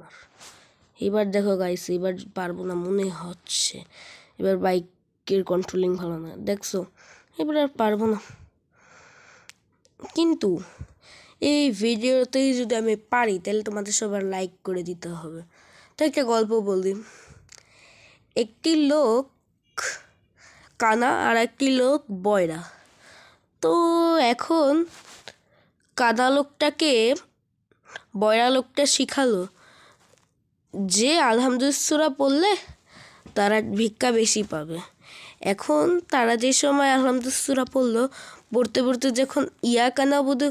আমার। এবার দেখো গাইস, এবার পারবো না মনে হচ্ছে। এবার বাইকের কন্ট্রোলিং ভালো না, দেখছো? এবার আর পারবো না। কিন্তু এই ভিডিওতেই যদি আমি পারি তাহলে তোমাদের সবার লাইক করে দিতে হবে। তো একটা গল্প বলি। একটি লোক কানা আর একটি লোক বয়রা। তো এখন কানা লোকটাকে বয়রা লোকটা শিখালো যে আলহামদুলিল্লাহ পড়লে তারা ভিক্ষা বেশি পাবে। এখন তারা যে সময় আলহামদুলিল্লাহ পড়লো, পড়তে পড়তে যখন ইয়া কানা বুধু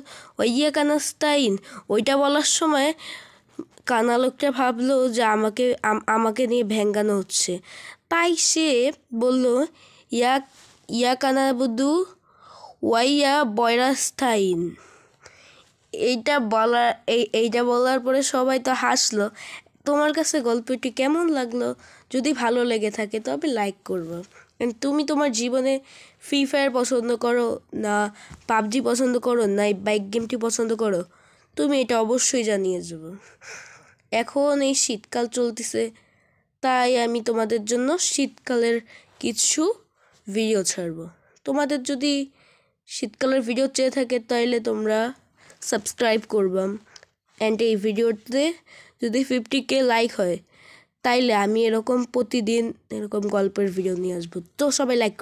ইয়া কানাস্তাইন ওইটা বলার সময় কানা লোকটা ভাবলো যে আমাকে নিয়ে ভেঙ্গানো হচ্ছে, তাই সে বলল ইয়া কানা বুধু ওয়াইয়া বয়রাস্তাইন। এইটা বলার পরে সবাই তো হাসলো। তোমার কাছে গল্পটি কেমন লাগলো? যদি ভালো লেগে থাকে তবে লাইক করবে। তুমি তোমার জীবনে ফ্রি ফায়ার পছন্দ করো না পাবজি পছন্দ করো না এই বাইক গেমটি পছন্দ করো, তুমি এটা অবশ্যই জানিয়ে যাবো। এখন এই শীতকাল চলতেছে, তাই আমি তোমাদের জন্য শীতকালের কিছু ভিডিও ছাড়বো। তোমাদের যদি শীতকালের ভিডিও চেয়ে থাকে তাহলে তোমরা সাবস্ক্রাইব করবাম। অ্যান্ড এই ভিডিওতে যদি 50K লাইক হয় তাইলে আমি এরকম প্রতিদিন এরকম গল্পের ভিডিও নিয়ে আসবো। তো সবাই লাইক